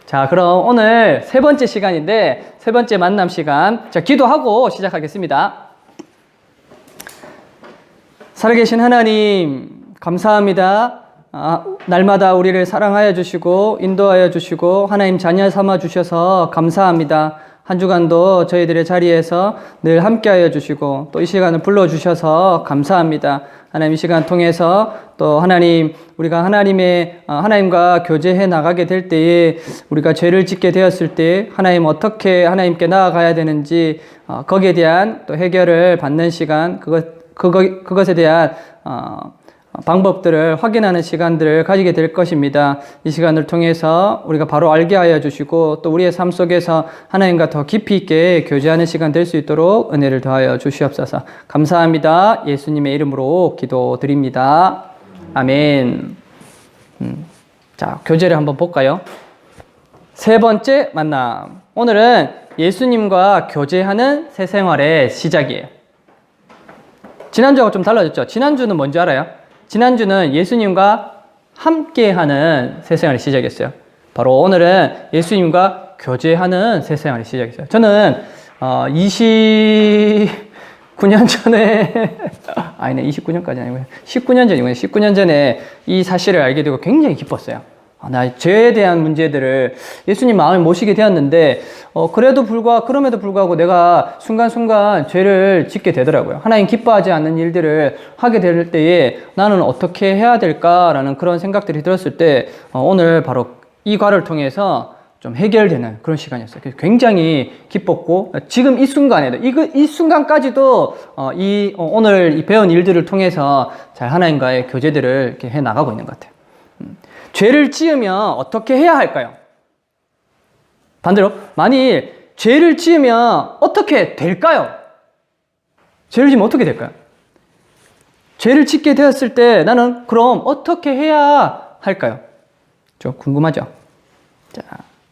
자, 그럼 오늘 세 번째 시간인데, 세 번째 만남 시간. 자, 기도하고 시작하겠습니다. 살아계신 하나님, 감사합니다. 날마다 우리를 사랑하여 주시고, 인도하여 주시고, 하나님 자녀 삼아 주셔서 감사합니다. 한 주간도 저희들의 자리에서 늘 함께하여 주시고, 또 이 시간을 불러주셔서 감사합니다. 하나님 이 시간 통해서 또 하나님, 우리가 하나님과 교제해 나가게 될 때에 우리가 죄를 짓게 되었을 때 하나님 어떻게 하나님께 나아가야 되는지 거기에 대한 또 해결을 받는 시간, 그것에 대한 방법들을 확인하는 시간들을 가지게 될 것입니다. 이 시간을 통해서 우리가 바로 알게 하여 주시고 또 우리의 삶 속에서 하나님과 더 깊이 있게 교제하는 시간 될 수 있도록 은혜를 더하여 주시옵소서. 감사합니다. 예수님의 이름으로 기도드립니다. 아멘. 자, 교제를 한번 볼까요? 세 번째 만남. 오늘은 예수님과 교제하는 새 생활의 시작이에요. 지난주하고 좀 달라졌죠? 지난주는 뭔지 알아요? 지난주는 예수님과 함께하는 새 생활의 시작이었어요. 바로 오늘은 예수님과 교제하는 새 생활의 시작이었어요. 저는 29년 전에 아니네, 29년까지 아니고요. 19년 전이군요. 19년 전에 이 사실을 알게 되고 굉장히 기뻤어요. 나 죄에 대한 문제들을 예수님 마음에 모시게 되었는데 그럼에도 불구하고 내가 순간순간 죄를 짓게 되더라고요. 하나님 기뻐하지 않는 일들을 하게 될 때에 나는 어떻게 해야 될까라는 그런 생각들이 들었을 때 오늘 바로 이 과를 통해서 좀 해결되는 그런 시간이었어요. 굉장히 기뻤고 지금 이 순간에도 이 순간까지도 오늘 이 배운 일들을 통해서 잘 하나님과의 교제들을 이렇게 해 나가고 있는 것 같아요. 죄를 지으면 어떻게 해야 할까요? 반대로 만일 죄를 지으면 어떻게 될까요? 죄를 지으면 어떻게 될까요? 죄를 짓게 되었을 때 나는 그럼 어떻게 해야 할까요? 좀 궁금하죠? 자,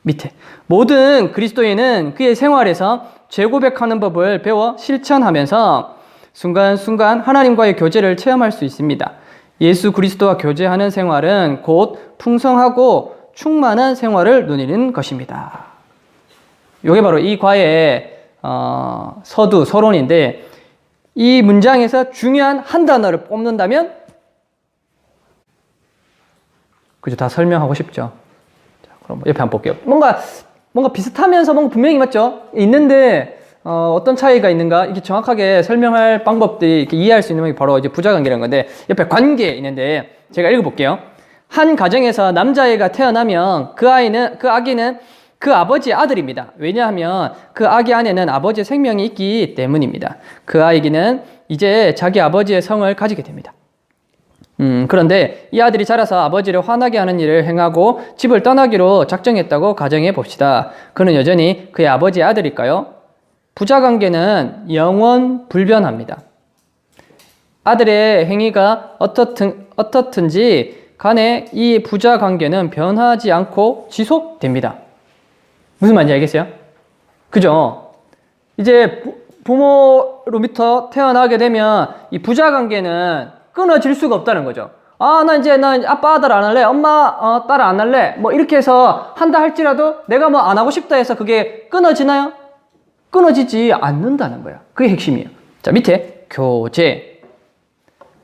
밑에 모든 그리스도인은 그의 생활에서 죄 고백하는 법을 배워 실천하면서 순간순간 하나님과의 교제를 체험할 수 있습니다. 예수 그리스도와 교제하는 생활은 곧 풍성하고 충만한 생활을 누리는 것입니다. 이게 바로 이 과의 서론인데 이 문장에서 중요한 한 단어를 뽑는다면 그죠? 다 설명하고 싶죠. 자, 그럼 옆에 한번 볼게요. 뭔가 비슷하면서 뭔가 분명히 맞죠? 있는데 어떤 차이가 있는가? 이게 정확하게 설명할 방법들이 이렇게 이해할 수 있는 게 바로 이제 부자관계라는 건데, 옆에 관계 있는데, 제가 읽어볼게요. 한 가정에서 남자아이가 태어나면 그 아기는 그 아버지의 아들입니다. 왜냐하면 그 아기 안에는 아버지의 생명이 있기 때문입니다. 그 아이는 이제 자기 아버지의 성을 가지게 됩니다. 그런데 이 아들이 자라서 아버지를 화나게 하는 일을 행하고 집을 떠나기로 작정했다고 가정해 봅시다. 그는 여전히 그의 아버지의 아들일까요? 부자관계는 영원 불변합니다. 아들의 행위가 어떻든지 간에 이 부자관계는 변하지 않고 지속됩니다. 무슨 말인지 알겠어요? 그죠? 이제 부모로부터 태어나게 되면 이 부자관계는 끊어질 수가 없다는 거죠. 나 아빠 아들 안 할래. 엄마 딸 안 할래. 뭐 이렇게 해서 한다 할지라도 내가 뭐 안 하고 싶다 해서 그게 끊어지나요? 끊어지지 않는다는 거야. 그게 핵심이에요. 자, 밑에 교제.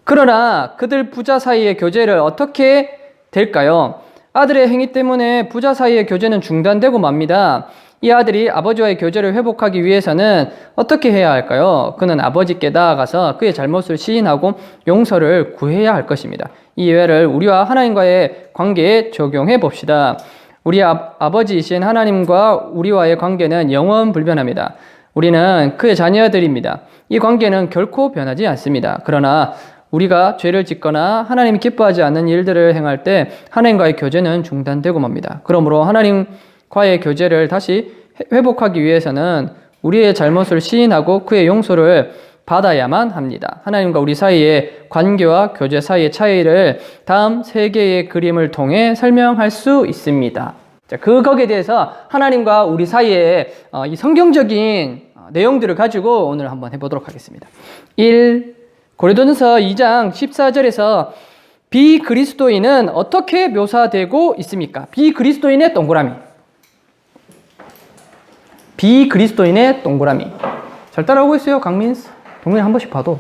그러나 그들 부자 사이의 교제를 어떻게 될까요? 아들의 행위 때문에 부자 사이의 교제는 중단되고 맙니다. 이 아들이 아버지와의 교제를 회복하기 위해서는 어떻게 해야 할까요? 그는 아버지께 나아가서 그의 잘못을 시인하고 용서를 구해야 할 것입니다. 이 예외를 우리와 하나님과의 관계에 적용해 봅시다. 우리 아버지이신 하나님과 우리와의 관계는 영원 불변합니다. 우리는 그의 자녀들입니다. 이 관계는 결코 변하지 않습니다. 그러나 우리가 죄를 짓거나 하나님이 기뻐하지 않는 일들을 행할 때 하나님과의 교제는 중단되고 맙니다. 그러므로 하나님과의 교제를 다시 회복하기 위해서는 우리의 잘못을 시인하고 그의 용서를 받아야만 합니다. 하나님과 우리 사이의 관계와 교제 사이의 차이를 다음 세 개의 그림을 통해 설명할 수 있습니다. 자, 거기에 대해서 하나님과 우리 사이의 이 성경적인 내용들을 가지고 오늘 한번 해보도록 하겠습니다. 1. 고린도전서 2장 14절에서 비그리스도인은 어떻게 묘사되고 있습니까? 비그리스도인의 동그라미. 비그리스도인의 동그라미. 잘 따라오고 있어요, 강민스? 동민아 한 번씩 봐도.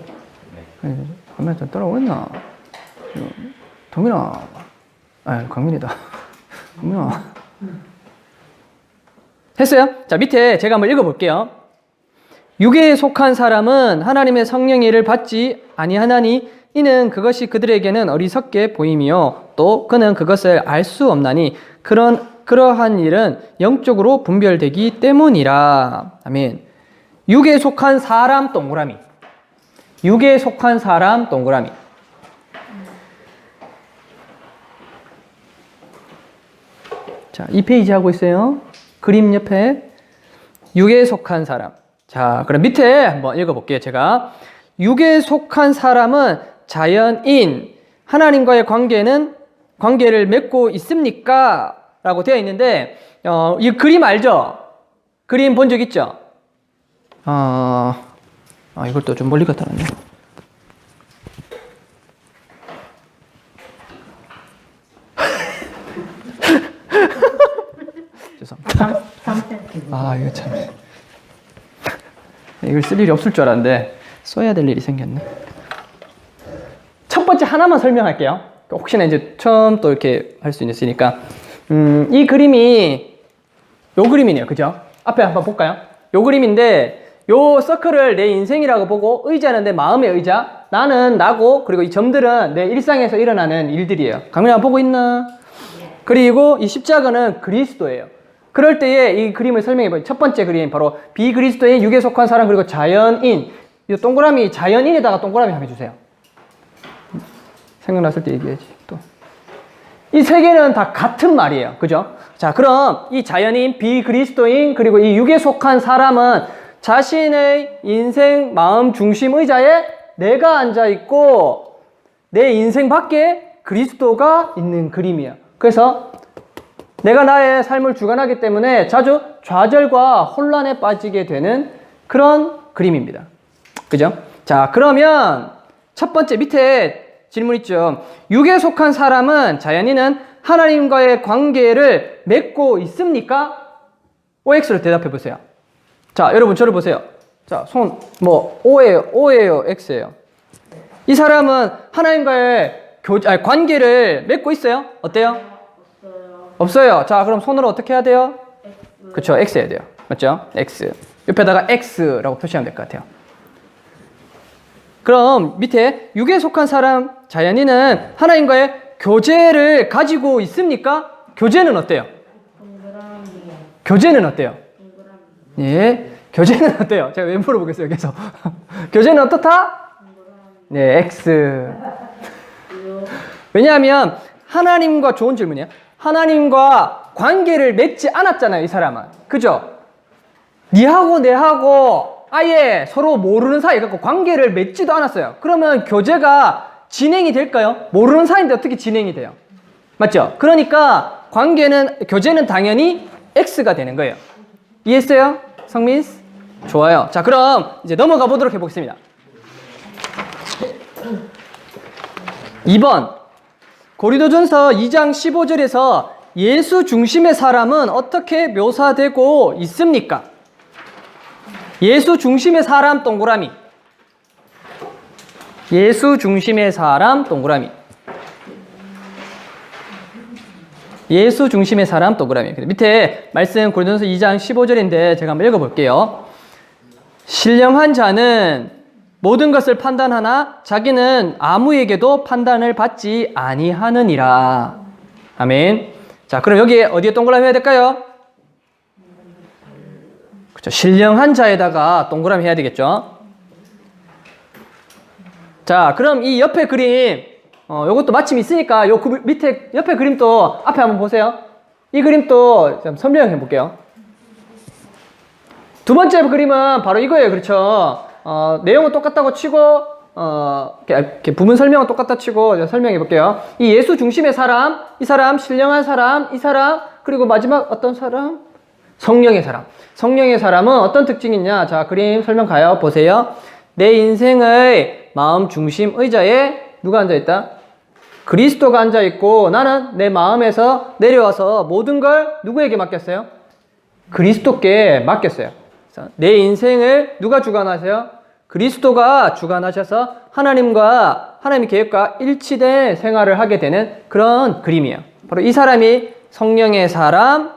강민아 잘 따라오고 있나? 동민아. 아, 강민이다. 강민아. 했어요? 자, 밑에 제가 한번 읽어볼게요. 육에 속한 사람은 하나님의 성령의 일을 받지 아니하나니 이는 그것이 그들에게는 어리석게 보임이요 또 그는 그것을 알 수 없나니 그러한 일은 영적으로 분별되기 때문이라. 아멘. 육에 속한 사람 동그라미. 육에 속한 사람 동그라미. 자, 2페이지 하고 있어요. 그림 옆에 육에 속한 사람. 자, 그럼 밑에 한번 읽어볼게요. 제가 육에 속한 사람은 자연인 하나님과의 관계를 맺고 있습니까? 라고 되어 있는데 이 그림 알죠? 그림 본 적 있죠? 이걸 또 좀 멀리 갖다 놨네. 죄송합니다. 이거 참. 이걸 쓸 일이 없을 줄 알았는데 써야 될 일이 생겼네. 첫 번째 하나만 설명할게요. 혹시나 이제 처음 또 이렇게 할 수 있으니까. 이 그림이 요 그림이네요. 그죠? 앞에 한번 볼까요? 요 그림인데 요 서클을 내 인생이라고 보고 의자는 내 마음의 의자, 나는 나고, 그리고 이 점들은 내 일상에서 일어나는 일들이에요. 강민아 보고 있나? 그리고 이 십자가는 그리스도예요. 그럴 때에 이 그림을 설명해봐요. 첫 번째 그림 바로 비그리스도인 육에 속한 사람 그리고 자연인. 이 동그라미 자연인에다가 동그라미 한번 해주세요. 생각났을 때 얘기해야지. 또 이 세 개는 다 같은 말이에요. 그죠? 자, 그럼 이 자연인, 비그리스도인, 그리고 이 육에 속한 사람은 자신의 인생 마음 중심 의자에 내가 앉아있고 내 인생 밖에 그리스도가 있는 그림이에요. 그래서 내가 나의 삶을 주관하기 때문에 자주 좌절과 혼란에 빠지게 되는 그런 그림입니다. 그죠? 자, 그러면 첫 번째 밑에 질문 있죠. 육에 속한 사람은 자연인은 하나님과의 관계를 맺고 있습니까? OX로 대답해 보세요. 자, 여러분 저를 보세요. 자, 손 O예요, X예요. 이 사람은 하나님과의 관계를 맺고 있어요? 어때요? 없어요. 자, 그럼 손으로 어떻게 해야 돼요? X. 그쵸, X 해야 돼요. 맞죠? X. 옆에다가 X라고 표시하면 될 것 같아요. 그럼 밑에 육에 속한 사람 자연인은 하나님과의 교제를 가지고 있습니까? 교제는 어때요? 교제는 어때요? 예, 교제는 어때요? 제가 왜 물어보겠어요, 여기서. 교제는 어떻다? 네, X. 왜냐하면 하나님과, 좋은 질문이에요. 하나님과 관계를 맺지 않았잖아요, 이 사람은. 그죠? 니하고 내하고 아예 서로 모르는 사이, 그러니까 관계를 맺지도 않았어요. 그러면 교제가 진행이 될까요? 모르는 사이인데 어떻게 진행이 돼요? 맞죠? 그러니까 교제는 당연히 X가 되는 거예요. 이해했어요? 성민스? 좋아요. 자, 그럼 이제 넘어가 보도록 해보겠습니다. 2번. 고린도전서 2장 15절에서 예수 중심의 사람은 어떻게 묘사되고 있습니까? 예수 중심의 사람 동그라미. 예수 중심의 사람 동그라미. 예수 중심의 사람 동그라미. 밑에 말씀 고린도전서 2장 15절인데 제가 한번 읽어볼게요. 신령한 자는 모든 것을 판단하나 자기는 아무에게도 판단을 받지 아니하느니라. 아멘. 자, 그럼 여기에 어디에 동그라미 해야 될까요? 그렇죠. 신령한 자에다가 동그라미 해야 되겠죠. 자, 그럼 이 옆에 그림, 요것도 마침 있으니까 요 밑에 옆에 그림도 앞에 한번 보세요. 이 그림도 좀 설명해 볼게요. 두 번째 그림은 바로 이거예요. 그렇죠. 내용은 똑같다고 치고, 이렇게 부분 설명은 똑같다 치고 설명해 볼게요. 이 예수 중심의 사람, 이 사람, 신령한 사람, 이 사람, 그리고 마지막 어떤 사람? 성령의 사람. 성령의 사람은 어떤 특징이 있냐? 자, 그림 설명 가요. 보세요. 내 인생의 마음 중심 의자에 누가 앉아있다? 그리스도가 앉아있고 나는 내 마음에서 내려와서 모든 걸 누구에게 맡겼어요? 그리스도께 맡겼어요. 내 인생을 누가 주관하세요? 그리스도가 주관하셔서 하나님의 계획과 일치된 생활을 하게 되는 그런 그림이에요. 바로 이 사람이 성령의 사람,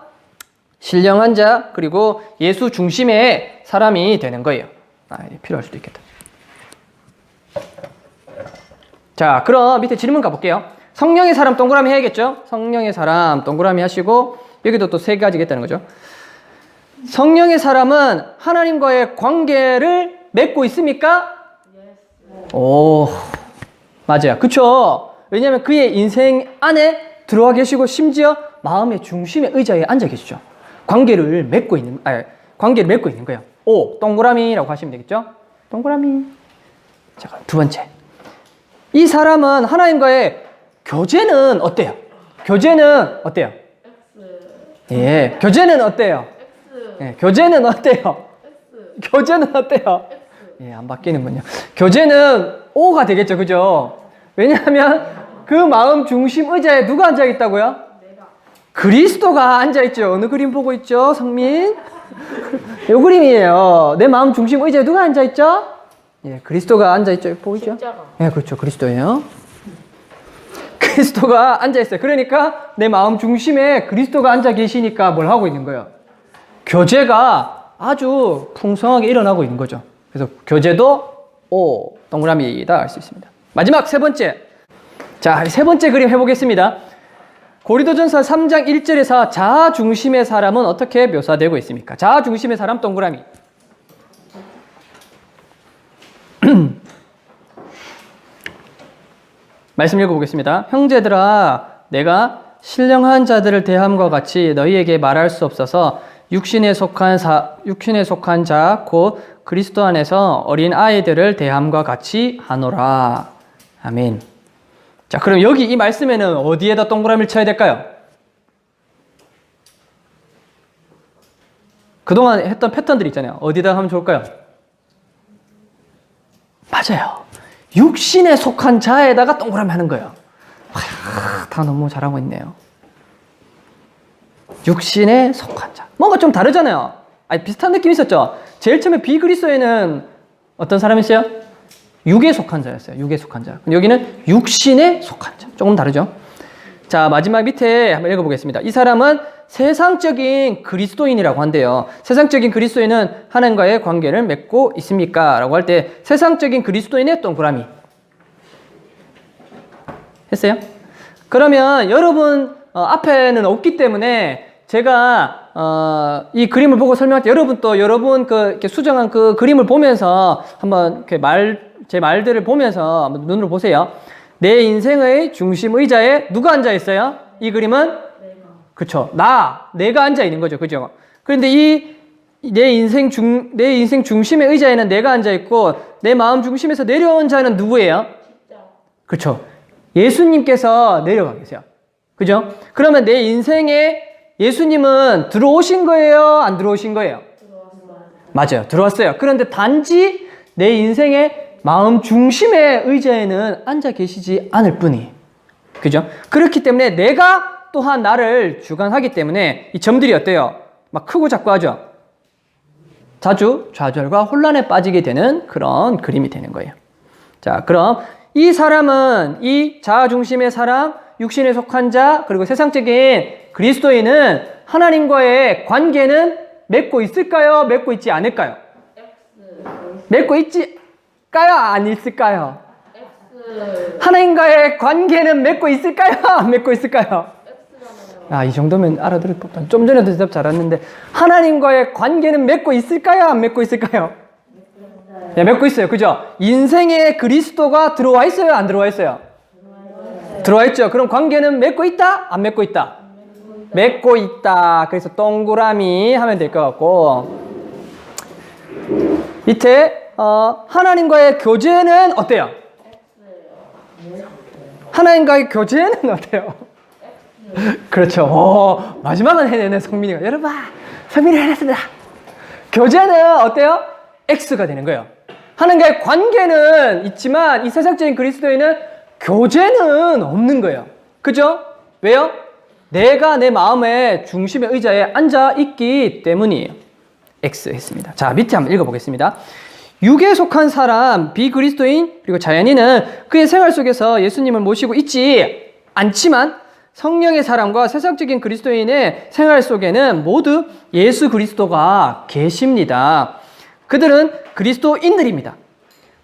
신령한 자, 그리고 예수 중심의 사람이 되는 거예요. 필요할 수도 있겠다. 자, 그럼 밑에 질문 가볼게요. 성령의 사람 동그라미 해야겠죠? 성령의 사람 동그라미 하시고, 여기도 또 세 가지겠다는 거죠. 성령의 사람은 하나님과의 관계를 맺고 있습니까? 오, 맞아요. 그쵸? 왜냐하면 그의 인생 안에 들어와 계시고, 심지어 마음의 중심의 의자에 앉아 계시죠. 관계를 맺고 있는 거예요. 오, 동그라미라고 하시면 되겠죠? 동그라미. 자, 두 번째. 이 사람은 하나님과의 교제는 어때요? 교제는 어때요? 예, 교제는 어때요? 예, 교제는 어때요? 교제는 어때요? 예, 안 바뀌는군요. 교제는 O가 되겠죠, 그죠? 왜냐하면 그 마음 중심 의자에 누가 앉아 있다고요? 그리스도가 앉아 있죠. 어느 그림 보고 있죠, 성민? 이 그림이에요. 내 마음 중심 의자에 누가 앉아 있죠? 예, 그리스도가 앉아 있죠. 보이죠? 예, 그렇죠. 그리스도예요. 그리스도가 앉아 있어요. 그러니까 내 마음 중심에 그리스도가 앉아 계시니까 뭘 하고 있는 거예요? 교제가 아주 풍성하게 일어나고 있는 거죠. 그래서 교제도 O, 동그라미다 할 수 있습니다. 마지막 세 번째. 자, 세 번째 그림 해보겠습니다. 고린도전서 3장 1절에서 자아 중심의 사람은 어떻게 묘사되고 있습니까? 자아 중심의 사람 동그라미. 말씀 읽어보겠습니다. 형제들아, 내가 신령한 자들을 대함과 같이 너희에게 말할 수 없어서 육신에 속한 자, 곧 그리스도 안에서 어린 아이들을 대함과 같이 하노라. 아멘. 자, 그럼 여기 이 말씀에는 어디에다 동그라미를 쳐야 될까요? 그동안 했던 패턴들 있잖아요. 어디다 하면 좋을까요? 맞아요. 육신에 속한 자에다가 동그라미 하는 거예요. 다 너무 잘하고 있네요. 육신에 속한 자. 뭔가 좀 다르잖아요. 비슷한 느낌 있었죠? 제일 처음에 비그리스도에는 어떤 사람이 있어요? 육에 속한 자였어요. 육에 속한 자. 여기는 육신에 속한 자. 조금 다르죠? 자, 마지막 밑에 한번 읽어보겠습니다. 이 사람은 세상적인 그리스도인이라고 한대요. 세상적인 그리스도인은 하나님과의 관계를 맺고 있습니까? 라고 할 때 세상적인 그리스도인의 동그라미 했어요? 그러면 여러분 앞에는 없기 때문에 제가 이 그림을 보고 설명할 때 여러분 이렇게 수정한 그 그림을 보면서 한번 제 말들을 보면서 한번 눈으로 보세요. 내 인생의 중심 의자에 누가 앉아 있어요? 이 그림은? 그쵸. 내가 앉아 있는 거죠. 그죠? 그런데 내 인생 중심의 의자에는 내가 앉아 있고, 내 마음 중심에서 내려온 자는 누구예요? 그쵸. 예수님께서 내려가 계세요. 그죠? 그러면 내 인생에 예수님은 들어오신 거예요? 안 들어오신 거예요? 맞아요. 들어왔어요. 그런데 단지 내 인생의 마음 중심의 의자에는 앉아 계시지 않을 뿐이에요. 그죠? 그렇기 때문에 내가 또한 나를 주관하기 때문에 이 점들이 어때요? 막 크고 작고 하죠? 자주 좌절과 혼란에 빠지게 되는 그런 그림이 되는 거예요. 자, 그럼 이 사람은 이 자아 중심의 사람, 육신에 속한 자, 그리고 세상적인 그리스도인은 하나님과의 관계는 맺고 있을까요? 맺고 있지 않을까요? 맺고 있을까요? 안 있을까요? 하나님과의 관계는 맺고 있을까요? 안 맺고 있을까요? 이 정도면 알아들을 법한. 좀 전에도 대답 잘했는데 하나님과의 관계는 맺고 있을까요? 안 맺고 있을까요? 네, 맺고 있어요. 그죠? 인생에 그리스도가 들어와 있어요? 안 들어와 있어요? 들어와 있죠. 그럼 관계는 맺고 있다? 안 맺고 있다? 맺고 있다. 그래서 동그라미 하면 될 것 같고, 밑에 하나님과의 교제는 어때요? 하나님과의 교제는 어때요? 그렇죠. 마지막은 해내네, 성민이가. 여러분, 성민이 해냈습니다. 교제는 어때요? X가 되는 거예요. 하나님과의 관계는 있지만 이 세상적인 그리스도인은 교제는 없는 거예요. 그죠? 왜요? 내가 내 마음의 중심의 의자에 앉아 있기 때문이에요. X 했습니다. 자, 밑에 한번 읽어보겠습니다. 육에 속한 사람, 비그리스도인, 그리고 자연인은 그의 생활 속에서 예수님을 모시고 있지 않지만 성령의 사람과 세상적인 그리스도인의 생활 속에는 모두 예수 그리스도가 계십니다. 그들은 그리스도인들입니다.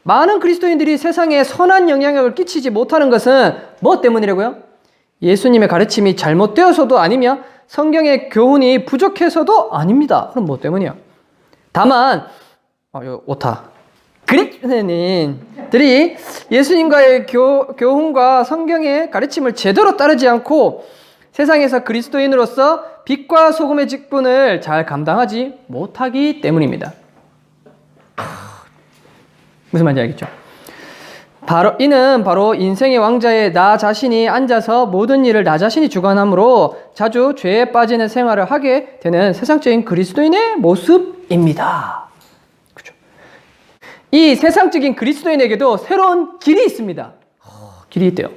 많은 그리스도인들이 세상에 선한 영향력을 끼치지 못하는 것은 뭐 때문이라고요? 예수님의 가르침이 잘못되어서도 아니며 성경의 교훈이 부족해서도 아닙니다. 그럼 뭐 때문이야? 다만 이거 오타. 그리스도인들이 예수님과의 교훈과 성경의 가르침을 제대로 따르지 않고 세상에서 그리스도인으로서 빛과 소금의 직분을 잘 감당하지 못하기 때문입니다. 무슨 말인지 알겠죠? 이는 바로 인생의 왕자에 나 자신이 앉아서 모든 일을 나 자신이 주관하므로 자주 죄에 빠지는 생활을 하게 되는 세상적인 그리스도인의 모습입니다. 그렇죠? 이 세상적인 그리스도인에게도 새로운 길이 있습니다. 길이 있대요.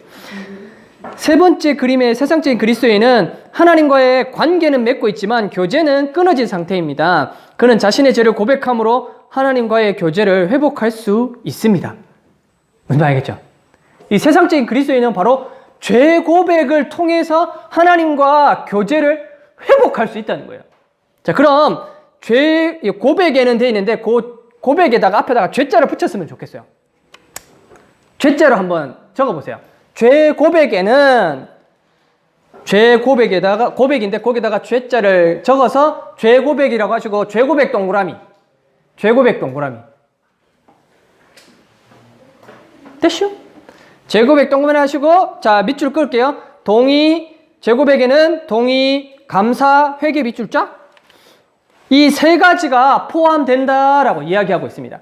세 번째 그림의 세상적인 그리스도인은 하나님과의 관계는 맺고 있지만 교제는 끊어진 상태입니다. 그는 자신의 죄를 고백함으로 하나님과의 교제를 회복할 수 있습니다. 무슨 말 알겠죠? 이 세상적인 그리스도인은 바로 죄 고백을 통해서 하나님과 교제를 회복할 수 있다는 거예요. 자, 그럼 죄 고백에는 돼 있는데 그 고백에다가 앞에다가 죄자를 붙였으면 좋겠어요. 죄자로 한번 적어보세요. 죄 고백에는 죄 고백에다가 고백인데 거기다가 죄자를 적어서 죄 고백이라고 하시고 죄 고백 동그라미. 죄 고백 동그라미. 됐슈? 죄 고백 동그라미 하시고 자 밑줄 끌게요. 동의, 죄 고백에는 동의, 감사, 회개 밑줄 쫙. 이 세 가지가 포함된다라고 이야기하고 있습니다.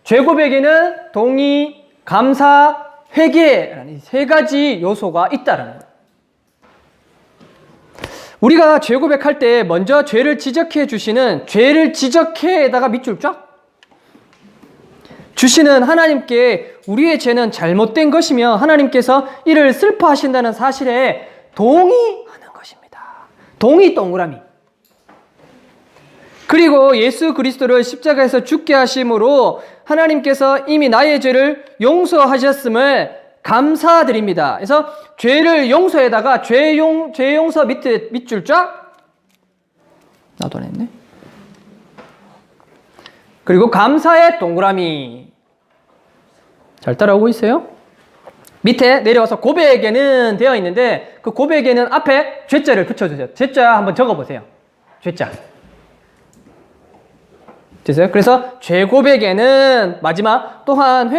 죄 고백에는 동의, 감사, 회개라는 세 가지 요소가 있다라는 거예요. 우리가 죄 고백할 때 먼저 죄를 지적해 주시는 죄를 지적해에다가 밑줄 쫙 주시는 하나님께 우리의 죄는 잘못된 것이며 하나님께서 이를 슬퍼하신다는 사실에 동의하는 것입니다. 동의 동그라미. 그리고 예수 그리스도를 십자가에서 죽게 하심으로 하나님께서 이미 나의 죄를 용서하셨음을 감사드립니다. 그래서 죄를 용서에다가 죄 용서 밑에 밑줄 쫙. 나도 안 했네. 그리고 감사의 동그라미. 잘 따라오고 있어요? 밑에 내려와서 고백에는 되어 있는데 그 고백에는 앞에 죄자를 붙여주세요. 죄자 한번 적어보세요. 죄자. 됐어요? 그래서 죄 고백에는 마지막 또한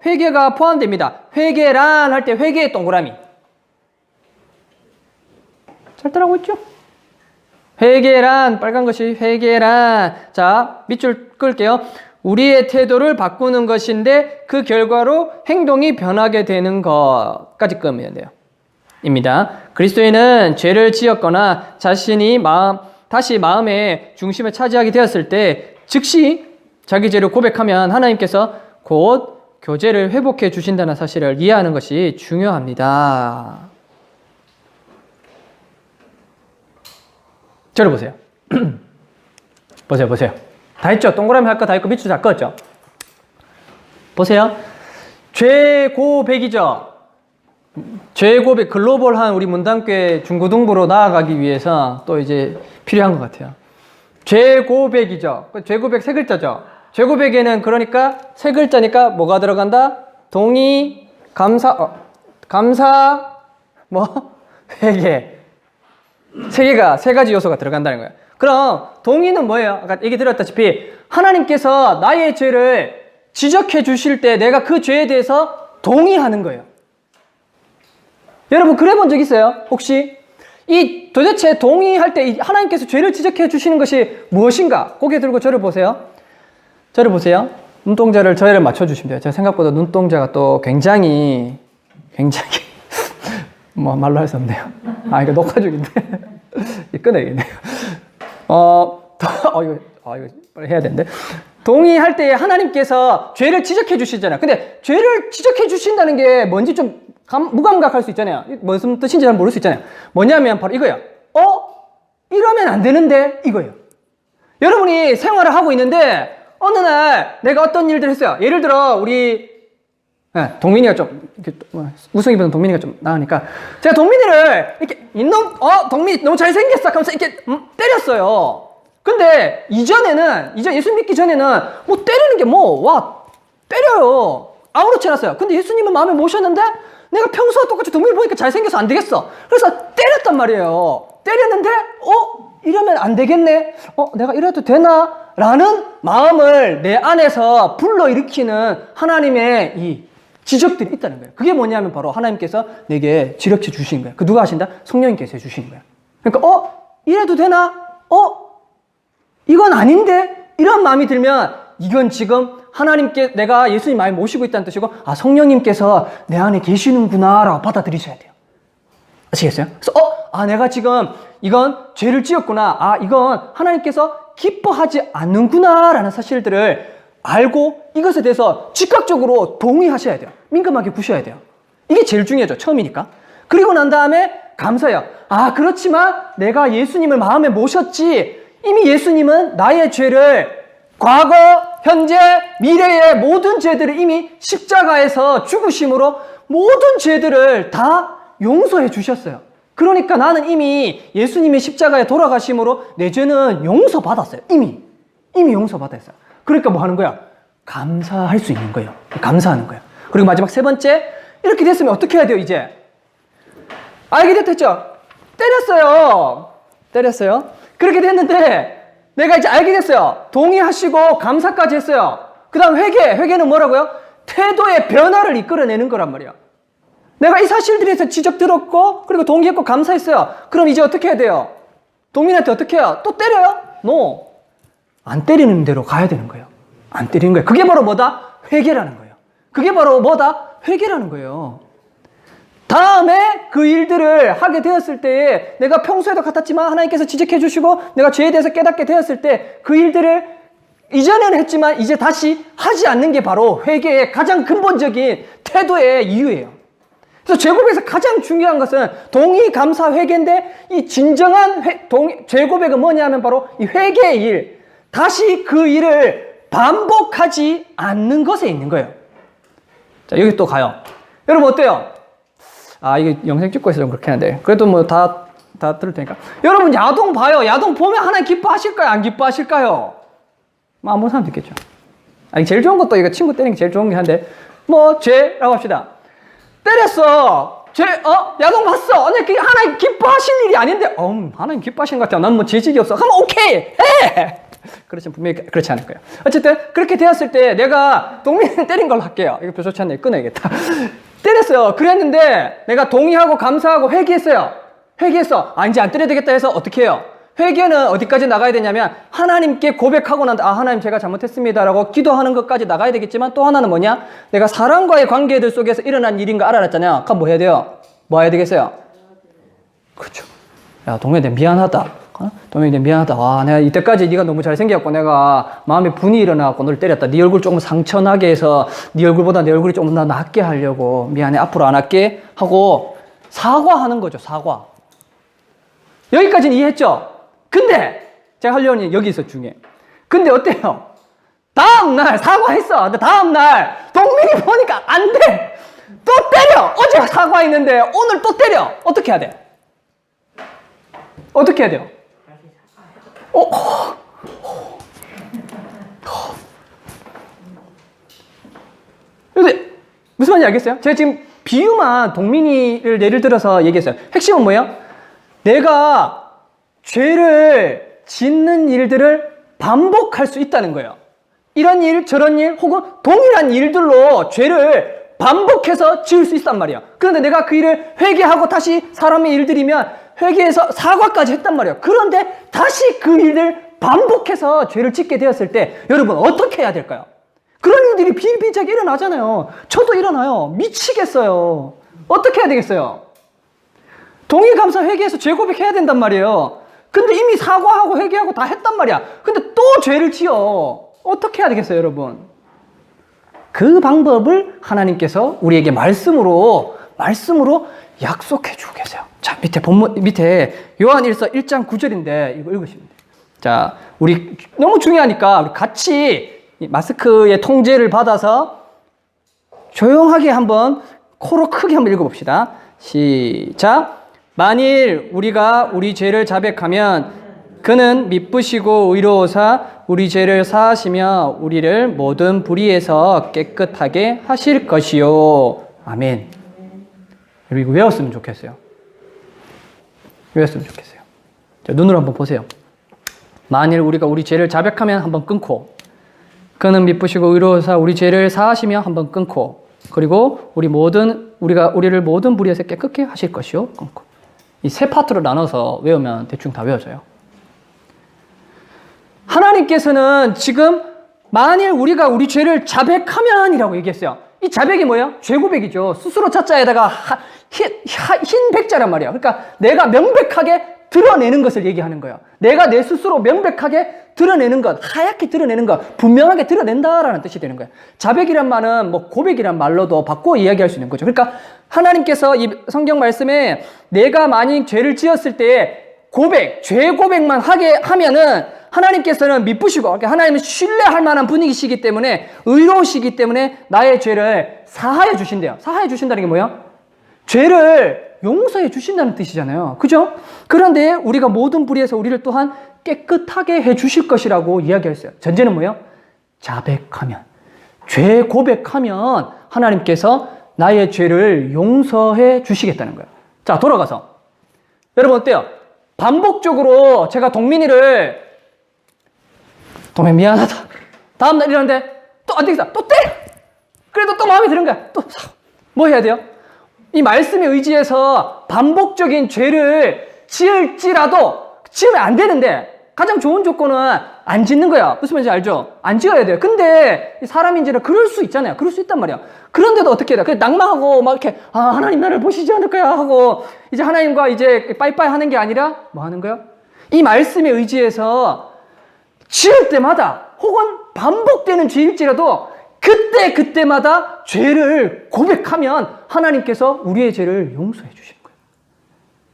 회개가 포함됩니다. 회개란 할 때 회개의 동그라미. 잘 따라오고 있죠? 회개란 빨간 것이 회개란 자 밑줄 끌게요. 우리의 태도를 바꾸는 것인데 그 결과로 행동이 변하게 되는 것까지 끄면 돼요. 입니다. 그리스도인은 죄를 지었거나 자신이 다시 마음의 중심을 차지하게 되었을 때 즉시 자기 죄를 고백하면 하나님께서 곧 교제를 회복해 주신다는 사실을 이해하는 것이 중요합니다. 저를 보세요. 보세요. 다 했죠? 동그라미 할 거 다 했고 밑줄 다 껐죠? 보세요. 죄 고백이죠? 죄 고백, 글로벌한 우리 문단교회 중고등부로 나아가기 위해서 또 이제 필요한 것 같아요. 죄 고백이죠. 죄 고백 세 글자죠. 죄 고백에는 그러니까 세 글자니까 뭐가 들어간다? 동의, 감사, 회개. 세 가지 요소가 들어간다는 거예요. 그럼 동의는 뭐예요? 아까 얘기 드렸다시피 하나님께서 나의 죄를 지적해 주실 때 내가 그 죄에 대해서 동의하는 거예요. 여러분 그래 본 적 있어요? 혹시? 이 도대체 동의할 때 하나님께서 죄를 지적해 주시는 것이 무엇인가? 고개 들고 저를 보세요. 저를 보세요. 눈동자를 저를 맞춰주시면 돼요. 제가 생각보다 눈동자가 또 굉장히 뭐 말로 할 수 없네요. 이거 녹화 중인데 끊어야겠네요. 이거 빨리 해야 되는데. 동의할 때 하나님께서 죄를 지적해 주시잖아요. 근데 죄를 지적해 주신다는 게 뭔지 좀 무감각할 수 있잖아요. 무슨 뜻인지 잘 모를 수 있잖아요. 뭐냐면 바로 이거예요. 이러면 안 되는데 이거예요. 여러분이 생활을 하고 있는데 어느 날 내가 어떤 일들을 했어요. 예를 들어 우리 동민이가 좀 우승이보다 동민이가 좀 나으니까 제가 동민이를 이렇게 이놈 동민이 너무 잘생겼어 하면서 이렇게 때렸어요. 근데 이전 예수 믿기 전에는 뭐 때리는 게 때려요. 아무렇지 않았어요. 근데 예수님은 마음에 모셨는데 내가 평소와 똑같이 동민이 보니까 잘생겨서 안 되겠어. 그래서 때렸단 말이에요. 때렸는데 이러면 안 되겠네. 내가 이래도 되나? 라는 마음을 내 안에서 불러일으키는 하나님의 이 지적들이 있다는 거예요. 그게 뭐냐면 바로 하나님께서 내게 지력해 주신 거예요. 그 누가 하신다? 성령님께서 해주신 거예요. 그러니까 이래도 되나? 이건 아닌데? 이런 마음이 들면 이건 지금 하나님께 내가 예수님 마음에 모시고 있다는 뜻이고 성령님께서 내 안에 계시는구나 라고 받아들이셔야 돼요. 아시겠어요? 그래서 내가 지금 이건 죄를 지었구나. 이건 하나님께서 기뻐하지 않는구나 라는 사실들을 알고 이것에 대해서 즉각적으로 동의하셔야 돼요. 민감하게 구셔야 돼요. 이게 제일 중요하죠. 처음이니까. 그리고 난 다음에 감사해요. 그렇지만 내가 예수님을 마음에 모셨지. 이미 예수님은 나의 죄를 과거, 현재, 미래의 모든 죄들을 이미 십자가에서 죽으심으로 모든 죄들을 다 용서해 주셨어요. 그러니까 나는 이미 예수님의 십자가에 돌아가심으로 내 죄는 용서받았어요. 이미 용서받았어요. 그러니까 뭐 하는 거야? 감사할 수 있는 거예요. 감사하는 거예요. 그리고 마지막 세 번째, 이렇게 됐으면 어떻게 해야 돼요, 이제? 알게 됐죠? 때렸어요. 그렇게 됐는데 내가 이제 알게 됐어요. 동의하시고 감사까지 했어요. 그 다음 회개는 뭐라고요? 태도의 변화를 이끌어내는 거란 말이에요. 내가 이 사실들에서 지적 들었고 그리고 동의했고 감사했어요. 그럼 이제 어떻게 해야 돼요? 동민한테 어떻게 해요? 또 때려요? No. 안 때리는 대로 가야 되는 거예요. 안 때리는 거예요. 그게 바로 뭐다? 회개라는 거예요. 그게 바로 뭐다? 회개라는 거예요. 다음에 그 일들을 하게 되었을 때에 내가 평소에도 같았지만 하나님께서 지적해 주시고 내가 죄에 대해서 깨닫게 되었을 때 그 일들을 이전에는 했지만 이제 다시 하지 않는 게 바로 회개의 가장 근본적인 태도의 이유예요. 그래서 죄고백에서 가장 중요한 것은 동의, 감사, 회개인데 이 진정한 죄고백은 뭐냐면 바로 이 회개의 일. 다시 그 일을 반복하지 않는 것에 있는 거예요. 자, 여기 또 가요. 여러분 어때요? 이게 영상 찍고 있어서 좀 그렇긴 한데 그래도 뭐 다 들을 테니까. 여러분 야동 봐요. 야동 보면 하나님 기뻐하실까요? 안 기뻐하실까요? 아무 사람도 있겠죠. 제일 좋은 것도 이거 친구 때리는 게 제일 좋은 게 한데 죄라고 합시다. 때렸어. 야동 봤어. 그게 하나님 기뻐하실 일이 아닌데 하나님 기뻐하시는 것 같아요. 난 뭐 죄질이 없어. 그럼 오케이 해. 그렇지만 분명히 그렇지 않을 거예요. 어쨌든 그렇게 되었을 때 내가 동민을 때린 걸로 할게요. 이거 별로 좋지 않네. 끊어야겠다. 때렸어요. 그랬는데 내가 동의하고 감사하고 회개했어요. 이제 안 때려야 되겠다 해서 어떻게 해요? 회개는 어디까지 나가야 되냐면 하나님께 고백하고 난 하나님 제가 잘못했습니다라고 기도하는 것까지 나가야 되겠지만 또 하나는 뭐냐? 내가 사람과의 관계들 속에서 일어난 일인 거 알아냈잖아요. 그럼 뭐 해야 돼요? 뭐 해야 되겠어요? 그렇죠. 야 동현이 내가 미안하다. 동현이 내가 미안하다. 내가 이때까지 네가 너무 잘생겼고 내가 마음에 분이 일어나갖고 너를 때렸다. 네 얼굴 조금 상처나게 해서 네 얼굴보다 내 얼굴이 조금 더 낫게 하려고 미안해. 앞으로 안 할게 하고 사과하는 거죠. 사과. 여기까지는 이해했죠? 근데 제가 하려는 얘기 여기 있어 중에. 근데 어때요? 다음날 사과했어. 근데 다음날 동민이 보니까 안 돼. 또 때려. 어제 사과했는데 오늘 또 때려. 어떻게 해야 돼? 어떻게 해야 돼요? 근데 무슨 말인지 알겠어요? 제가 지금 비유만 동민이를 예를 들어서 얘기했어요. 핵심은 뭐예요? 내가 죄를 짓는 일들을 반복할 수 있다는 거예요. 이런 일, 저런 일, 혹은 동일한 일들로 죄를 반복해서 지을 수 있단 말이에요. 그런데 내가 그 일을 회개하고 다시 사람의 일들이면 회개해서 사과까지 했단 말이에요. 그런데 다시 그 일을 반복해서 죄를 짓게 되었을 때 여러분 어떻게 해야 될까요? 그런 일들이 비일비재하게 일어나잖아요. 저도 일어나요. 미치겠어요. 어떻게 해야 되겠어요? 동의, 감사, 회개해서 죄 고백해야 된단 말이에요. 근데 이미 사과하고 회개하고 다 했단 말이야. 근데 또 죄를 지어. 어떻게 해야 되겠어요, 여러분? 그 방법을 하나님께서 우리에게 말씀으로 약속해 주고 계세요. 자, 밑에 요한일서 1장 9절인데 이거 읽으시면 돼요. 자, 우리 너무 중요하니까 우리 같이 마스크의 통제를 받아서 조용하게 한번 코로 크게 한번 읽어봅시다. 시작. 만일 우리가 우리 죄를 자백하면 그는 미쁘시고 의로우사 우리 죄를 사하시며 우리를 모든 불의에서 깨끗하게 하실 것이요. 아멘. 여러분 이거 외웠으면 좋겠어요. 외웠으면 좋겠어요. 자, 눈으로 한번 보세요. 만일 우리가 우리 죄를 자백하면 한번 끊고, 그는 미쁘시고 의로우사 우리 죄를 사하시며 한번 끊고, 그리고 우리가 우리를 모든 불의에서 깨끗게 하실 것이요. 끊고. 이 세 파트로 나눠서 외우면 대충 다 외워져요. 하나님께서는 지금 만일 우리가 우리 죄를 자백하면이라고 얘기했어요. 이 자백이 뭐예요? 죄 고백이죠. 스스로 자자에다가 흰 백자란 말이야. 그러니까 내가 명백하게 드러내는 것을 얘기하는 거예요. 내가 내 스스로 명백하게 드러내는 것, 하얗게 드러내는 것, 분명하게 드러낸다라는 뜻이 되는 거예요. 자백이란 말은 뭐 고백이란 말로도 바꿔 이야기할 수 있는 거죠. 그러니까 하나님께서 이 성경 말씀에 내가 만약 죄를 지었을 때 죄 고백만 하게 하면은 하나님께서는 미쁘시고, 그러니까 하나님은 신뢰할 만한 분이시기 때문에, 의로우시기 때문에 나의 죄를 사하여 주신대요. 사하여 주신다는 게 뭐예요? 죄를 용서해 주신다는 뜻이잖아요. 그죠? 그런데 우리가 모든 불의에서 우리를 또한 깨끗하게 해 주실 것이라고 이야기했어요. 전제는 뭐예요? 자백하면. 죄 고백하면 하나님께서 나의 죄를 용서해 주시겠다는 거예요. 자, 돌아가서. 여러분 어때요? 반복적으로 제가 동민이 미안하다. 다음날 일어났는데 또 안 되겠다. 또 때려. 그래도 또 마음에 드는 거야. 또 뭐 해야 돼요? 이 말씀에 의지해서 반복적인 죄를 지을지라도 지으면 안 되는데 가장 좋은 조건은 안 짓는 거야. 무슨 말인지 알죠? 안 지어야 돼요. 근데 사람인지라 그럴 수 있잖아요. 그럴 수 있단 말이야. 그런데도 어떻게 해야 돼? 그냥 낭망하고 막 이렇게 하나님 나를 보시지 않을 거야 하고 이제 하나님과 이제 빠이빠이 하는 게 아니라 뭐 하는 거야? 이 말씀에 의지해서 지을 때마다 혹은 반복되는 죄일지라도 그때마다 죄를 고백하면 하나님께서 우리의 죄를 용서해 주시는 거예요.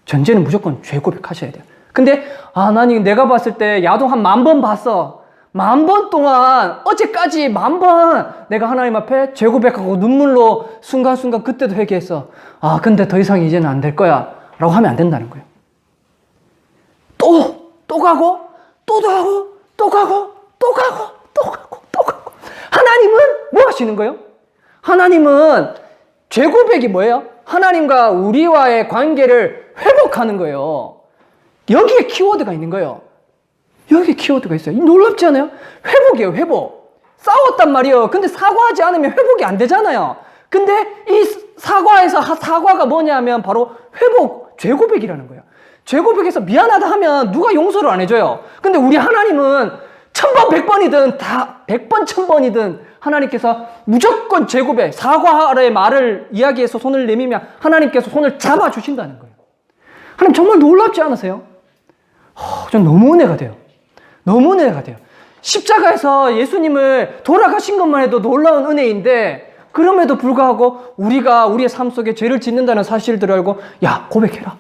전제는 무조건 죄 고백하셔야 돼요. 근데 하나님 내가 봤을 때 야동 한 10,000번 봤어. 10,000번 동안 어제까지 10,000번 내가 하나님 앞에 죄 고백하고 눈물로 순간순간 그때도 회개했어. 근데 더 이상 이제는 안 될 거야 라고 하면 안 된다는 거예요. 또 가고 또 가고 또 가고 또 가고 또 가고 또 가고. 하나님은 뭐 하시는 거예요? 하나님은 죄 고백이 뭐예요? 하나님과 우리와의 관계를 회복하는 거예요. 여기에 키워드가 있는 거예요. 여기에 키워드가 있어요. 놀랍지 않아요? 회복이에요, 회복. 싸웠단 말이에요. 근데 사과하지 않으면 회복이 안 되잖아요. 근데 이 사과가 뭐냐면 바로 회복, 죄 고백이라는 거예요. 죄 고백해서 미안하다 하면 누가 용서를 안 해줘요. 근데 우리 하나님은 1000번, 100번이든 다 100번, 1000번이든 하나님께서 무조건 죄 고백, 사과의 말을 이야기해서 손을 내밀면 하나님께서 손을 잡아주신다는 거예요. 하나님 정말 놀랍지 않으세요? 전 너무 은혜가 돼요. 너무 은혜가 돼요. 십자가에서 예수님을 돌아가신 것만 해도 놀라운 은혜인데 그럼에도 불구하고 우리가 우리의 삶 속에 죄를 짓는다는 사실들을 알고 야 고백해라.